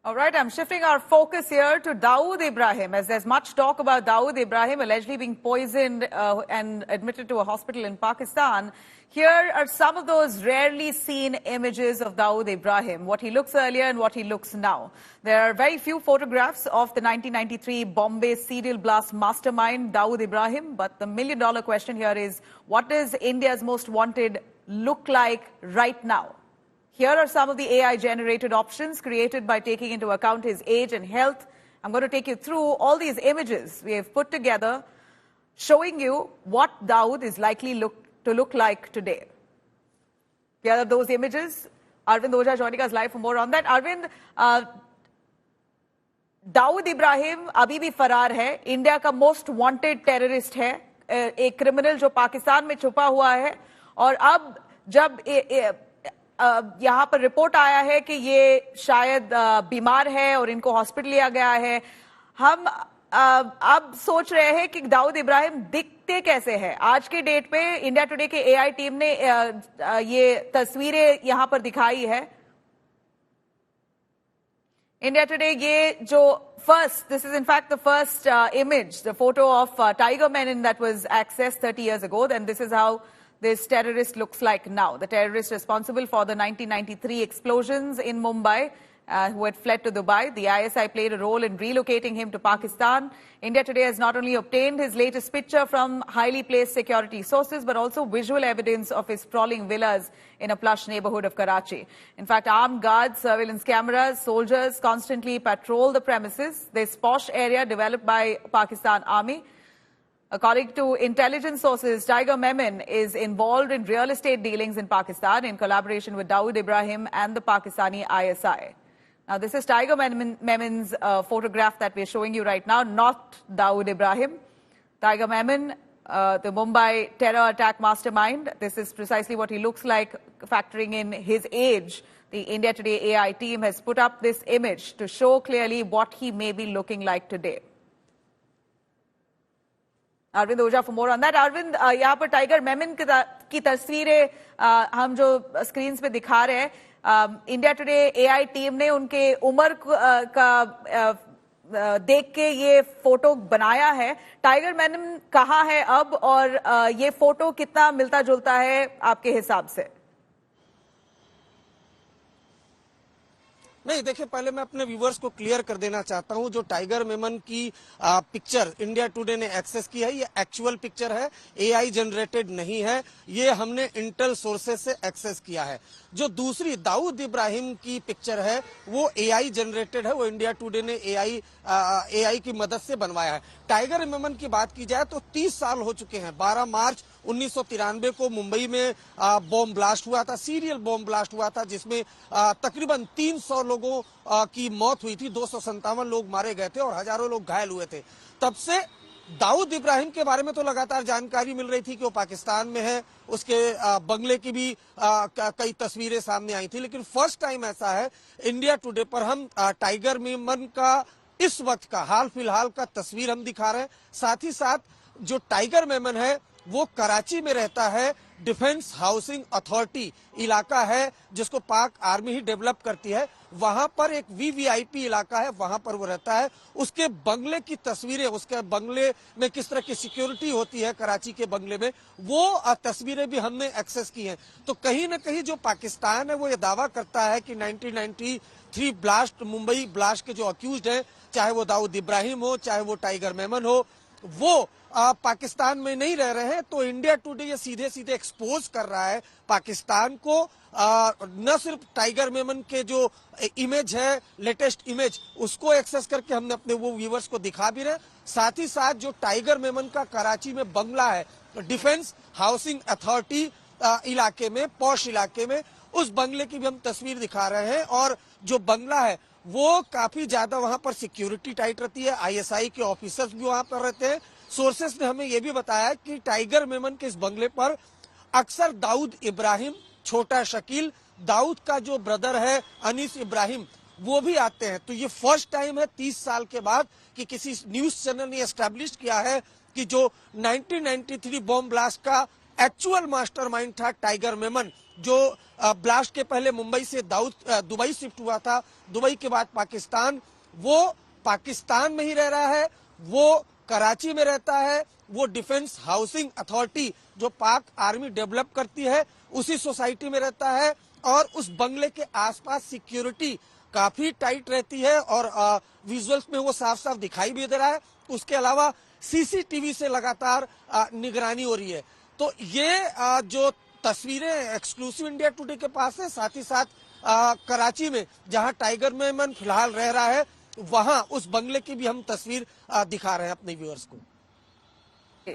All right, I'm shifting our focus here to Dawood Ibrahim, as there's much talk about Dawood Ibrahim allegedly being poisoned and admitted to a hospital in Pakistan. Here are some of those rarely seen images of Dawood Ibrahim, what he looks earlier and what he looks now. There are very few photographs of the 1993 Bombay serial blast mastermind, Dawood Ibrahim, but the million-dollar question here is, what does India's most wanted look like right now? Here are some of the AI-generated options created by taking into account his age and health. I'm going to take you through all these images we have put together, showing you what Dawood is likely to look like today. Here are those images. Arvind Ojha joining us live for more on that. Arvind, Dawood Ibrahim अभी भी फरार है, India का most wanted terrorist है, एक criminal जो पाकिस्तान में छुपा हुआ है, और अब जब यहाँ पर रिपोर्ट आया है कि ये शायद बीमार है और इनको हॉस्पिटल लिया गया है, हम अब सोच रहे हैं कि दाऊद इब्राहिम दिखते कैसे हैं। आज के डेट पे इंडिया टुडे के एआई टीम ने ये तस्वीरें यहाँ पर दिखाई है। इंडिया टुडे ये जो this is in fact the first image, the photo of Tiger Menon that was accessed 30 years ago, and this is how this terrorist looks like now. The terrorist responsible for the 1993 explosions in Mumbai, who had fled to Dubai. The ISI played a role in relocating him to Pakistan. India Today has not only obtained his latest picture from highly placed security sources, but also visual evidence of his sprawling villas in a plush neighborhood of Karachi. In fact, armed guards, surveillance cameras, soldiers constantly patrol the premises. This posh area developed by Pakistan Army. According to intelligence sources, Tiger Menon is involved in real estate dealings in Pakistan in collaboration with Dawood Ibrahim and the Pakistani ISI. Now, this is Tiger Menon's photograph that we're showing you right now, not Dawood Ibrahim. Tiger Menon, the Mumbai terror attack mastermind, this is precisely what he looks like, factoring in his age. The India Today AI team has put up this image to show clearly what he may be looking like today. Arvind Ojha for more on that. Arvind, यहाँ पर tiger Memon की तस्वीरें हम जो screen पे दिखा रहे हैं, इंडिया टुडे एआई टीम ने उनके उम्र का देख के ये फोटो बनाया है। टाइगर मेमन कहाँ है अब, और ये फोटो कितना मिलता जुलता है आपके हिसाब से? नहीं, देखिए, पहले मैं अपने व्यूवर्स को क्लियर कर देना चाहता हूं, जो टाइगर मेमन की पिक्चर इंडिया टुडे ने एक्सेस की है, ये एक्चुअल पिक्चर है, एआई जनरेटेड नहीं है, ये हमने इंटेल सोर्सेस से एक्सेस किया है। जो दूसरी दाऊद इब्राहिम की पिक्चर है वो एआई जनरेटेड है, वो इंडिया टुडे ने एआई की मदद से बनवाया है। टाइगर मेमन की बात की जाए तो 30 साल हो चुके हैं। 12 मार्च 1993 को मुंबई में बॉम्ब ब्लास्ट हुआ था, सीरियल बॉम्ब ब्लास्ट हुआ था, जिसमें तकरीबन 300 लोगों की मौत हुई थी, 257 लोग मारे गए थे और हजारों लोग घायल हुए थे। तब से दाऊद इब्राहिम के बारे में तो लगातार जानकारी मिल रही थी कि वो पाकिस्तान में है, उसके बंगले की भी कई तस्वीरें सामने आई थी, लेकिन फर्स्ट टाइम ऐसा है इंडिया टुडे पर हम टाइगर मेमन का इस वक्त का हाल फिलहाल का तस्वीर हम दिखा रहे हैं। साथ ही साथ जो टाइगर मेमन है वो कराची में रहता है, डिफेंस हाउसिंग अथॉरिटी इलाका है जिसको पाक आर्मी ही डेवलप करती है, वहां पर एक वीवीआईपी इलाका है, वहां पर वो रहता है। उसके बंगले की तस्वीरें, उसके बंगले में किस तरह की सिक्योरिटी होती है कराची के बंगले में, वो तस्वीरें भी हमने एक्सेस की हैं। तो कहीं ना कहीं जो पाकिस्तान है वो ये दावा करता है कि 1993 ब्लास्ट, मुंबई ब्लास्ट के जो अक्यूज्ड हैं, चाहे वो दाऊद इब्राहिम हो, चाहे वो टाइगर मेमन हो, वो पाकिस्तान में नहीं रह रहे हैं। तो इंडिया टुडे ये सीधे सीधे एक्सपोज कर रहा है पाकिस्तान को, न सिर्फ टाइगर मेमन के जो इमेज है, लेटेस्ट इमेज, उसको एक्सेस करके हमने अपने वो व्यूवर्स को दिखा भी रहे, साथ ही साथ जो टाइगर मेमन का कराची में बंगला है, डिफेंस हाउसिंग अथॉरिटी इलाके में, पॉश इलाके में, उस बंगले की भी हम तस्वीर दिखा रहे हैं। और जो बंगला है वो काफी ज्यादा वहां पर सिक्योरिटी टाइट रहती है, आईएसआई के ऑफिसर्स भी वहां पर रहते हैं। सोर्सेस ने हमें यह भी बताया कि टाइगर मेमन के इस बंगले पर अक्सर दाऊद इब्राहिम, छोटा शकील, दाऊद का जो ब्रदर है अनीस इब्राहिम, वो भी आते हैं। तो ये फर्स्ट टाइम है 30 साल के बाद कि किसी न्यूज चैनल ने एस्टैब्लिश किया है कि जो 1993 बॉम्ब ब्लास्ट का एक्चुअल मास्टरमाइंड था टाइगर मेमन, जो ब्लास्ट के पहले मुंबई से दुबई शिफ्ट हुआ था, दुबई के बाद पाकिस्तान, वो पाकिस्तान में ही रह रहा है, वो कराची में रहता है, वो डिफेंस हाउसिंग अथॉरिटी जो पाक आर्मी डेवलप करती है उसी सोसाइटी में रहता है, और उस बंगले के आसपास सिक्योरिटी काफी टाइट रहती है और विजुअल्स में वो साफ साफ दिखाई भी दे रहा है। उसके अलावा सीसीटीवी से लगातार निगरानी हो रही है। तो ये जो तस्वीरें एक्सक्लूसिव इंडिया टुडे के पास है, साथ ही साथ कराची में जहां टाइगर मेमन फिलहाल रह रहा है, वहां उस बंगले की भी हम तस्वीर दिखा रहे हैं अपने व्यूअर्स को।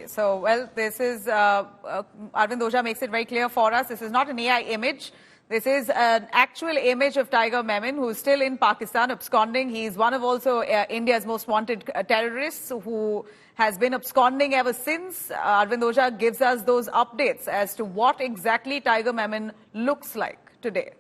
So, well, this is, Arvind Oja makes it very clear for us, this is not an AI image. This is an actual image of Tiger Memon, who is still in Pakistan absconding. He is one of also India's most wanted terrorists who has been absconding ever since. Arvind Oja gives us those updates as to what exactly Tiger Memon looks like today.